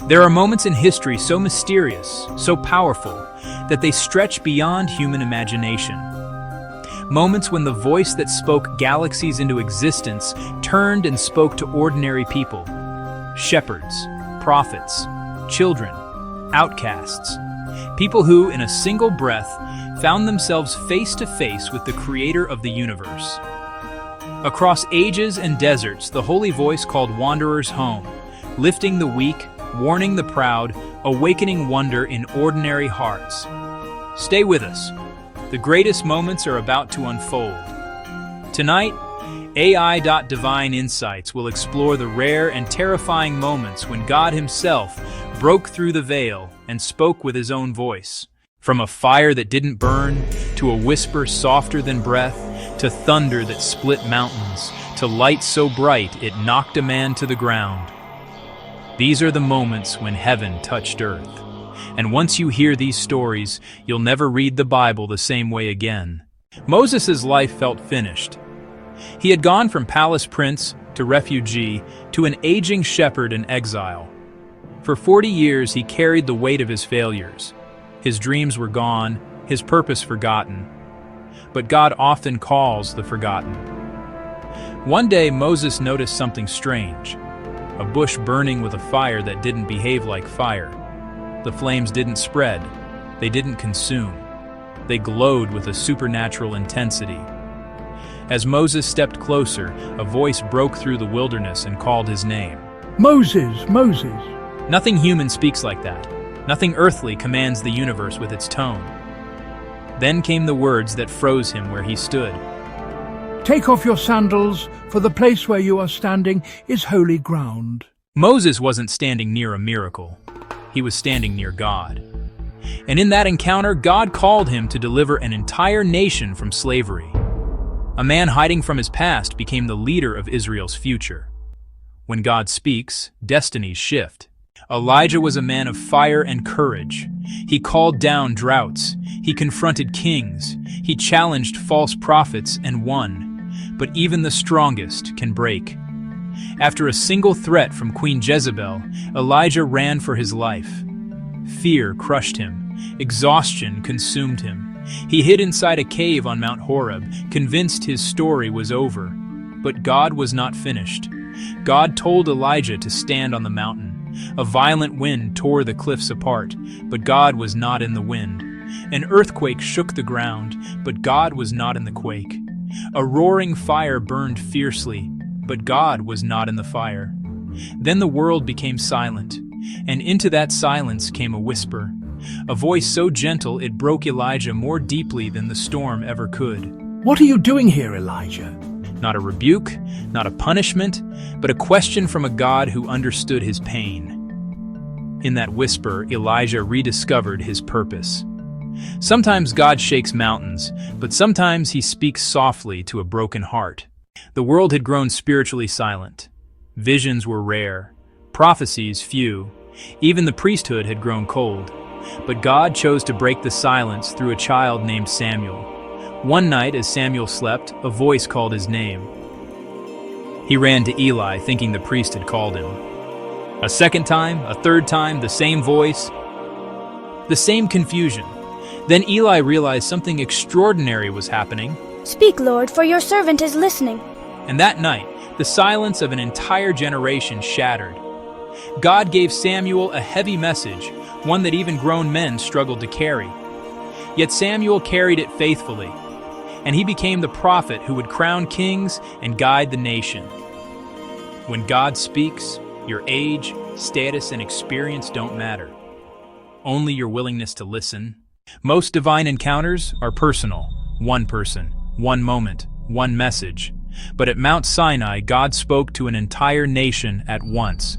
There are moments in history so mysterious, so powerful, that they stretch beyond human imagination. Moments when the voice that spoke galaxies into existence turned and spoke to ordinary people. Shepherds, prophets, children, outcasts. People who, in a single breath, found themselves face to face with the creator of the universe. Across ages and deserts, the holy voice called wanderers home, lifting the weak, warning the proud, awakening wonder in ordinary hearts. Stay with us. The greatest moments are about to unfold. Tonight, AI.DivineInsights will explore the rare and terrifying moments when God Himself broke through the veil and spoke with His own voice. From a fire that didn't burn, to a whisper softer than breath, to thunder that split mountains, to light so bright it knocked a man to the ground. These are the moments when heaven touched earth. And once you hear these stories, you'll never read the Bible the same way again. Moses' life felt finished. He had gone from palace prince to refugee to an aging shepherd in exile. For 40 years he carried the weight of his failures. His dreams were gone, his purpose forgotten. But God often calls the forgotten. One day Moses noticed something strange. A bush burning with a fire that didn't behave like fire. The flames didn't spread. They didn't consume. They glowed with a supernatural intensity. As Moses stepped closer, a voice broke through the wilderness and called his name. Moses, Moses. Nothing human speaks like that. Nothing earthly commands the universe with its tone. Then came the words that froze him where he stood. Take off your sandals, for the place where you are standing is holy ground. Moses wasn't standing near a miracle. He was standing near God. And in that encounter, God called him to deliver an entire nation from slavery. A man hiding from his past became the leader of Israel's future. When God speaks, destinies shift. Elijah was a man of fire and courage. He called down droughts. He confronted kings. He challenged false prophets and won. But even the strongest can break. After a single threat from Queen Jezebel, Elijah ran for his life. Fear crushed him. Exhaustion consumed him. He hid inside a cave on Mount Horeb, convinced his story was over. But God was not finished. God told Elijah to stand on the mountain. A violent wind tore the cliffs apart, but God was not in the wind. An earthquake shook the ground, but God was not in the quake. A roaring fire burned fiercely, but God was not in the fire. Then the world became silent, and into that silence came a whisper, a voice so gentle it broke Elijah more deeply than the storm ever could. What are you doing here, Elijah? Not a rebuke, not a punishment, but a question from a God who understood his pain. In that whisper, Elijah rediscovered his purpose. Sometimes God shakes mountains, but sometimes he speaks softly to a broken heart. The world had grown spiritually silent. Visions were rare, prophecies few. Even the priesthood had grown cold. But God chose to break the silence through a child named Samuel. One night, as Samuel slept, a voice called his name. He ran to Eli, thinking the priest had called him. A second time, a third time, the same voice, the same confusion. Then Eli realized something extraordinary was happening. Speak, Lord, for your servant is listening. And that night, the silence of an entire generation shattered. God gave Samuel a heavy message, one that even grown men struggled to carry. Yet Samuel carried it faithfully, and he became the prophet who would crown kings and guide the nation. When God speaks, your age, status, and experience don't matter. Only your willingness to listen. Most divine encounters are personal. One person, one moment, one message. But at Mount Sinai, God spoke to an entire nation at once.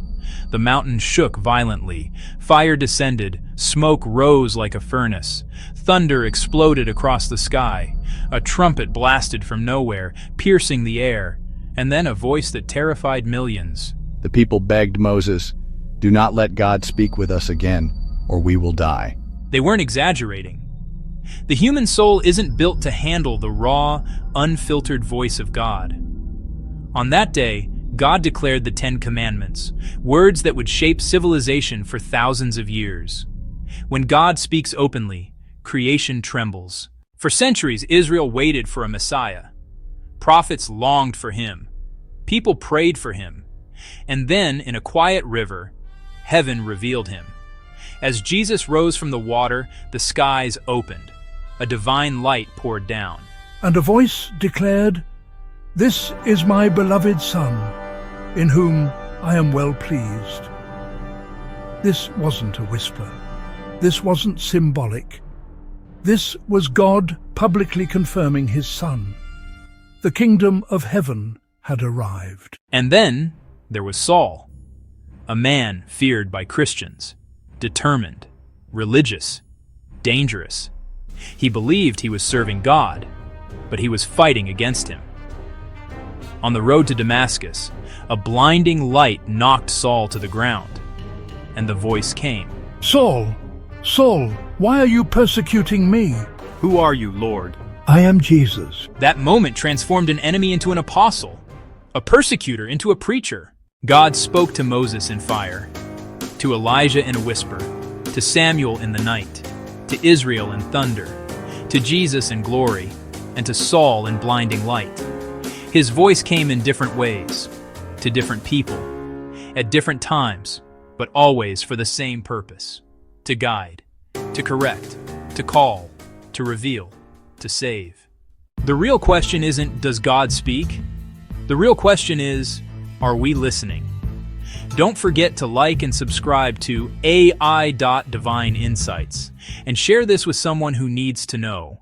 The mountain shook violently, fire descended, smoke rose like a furnace, thunder exploded across the sky, a trumpet blasted from nowhere, piercing the air, and then a voice that terrified millions. The people begged Moses, "Do not let God speak with us again, or we will die." They weren't exaggerating. The human soul isn't built to handle the raw, unfiltered voice of God. On that day, God declared the 10 Commandments, words that would shape civilization for thousands of years. When God speaks openly, creation trembles. For centuries, Israel waited for a Messiah. Prophets longed for him. People prayed for him. And then, in a quiet river, heaven revealed him. As Jesus rose from the water, the skies opened. A divine light poured down. And a voice declared, "This is my beloved Son, in whom I am well pleased." This wasn't a whisper. This wasn't symbolic. This was God publicly confirming his Son. The kingdom of heaven had arrived. And then there was Saul, a man feared by Christians, determined, religious, dangerous. He believed he was serving God, but he was fighting against him. On the road to Damascus, a blinding light knocked Saul to the ground, and the voice came. "Saul, Saul, why are you persecuting me?" "Who are you, Lord?" "I am Jesus." That moment transformed an enemy into an apostle, a persecutor into a preacher. God spoke to Moses in fire, to Elijah in a whisper, to Samuel in the night, to Israel in thunder, to Jesus in glory, and to Saul in blinding light. His voice came in different ways, to different people, at different times, but always for the same purpose: to guide, to correct, to call, to reveal, to save. The real question isn't, does God speak? The real question is, are we listening? Don't forget to like and subscribe to AI.DivineInsights and share this with someone who needs to know.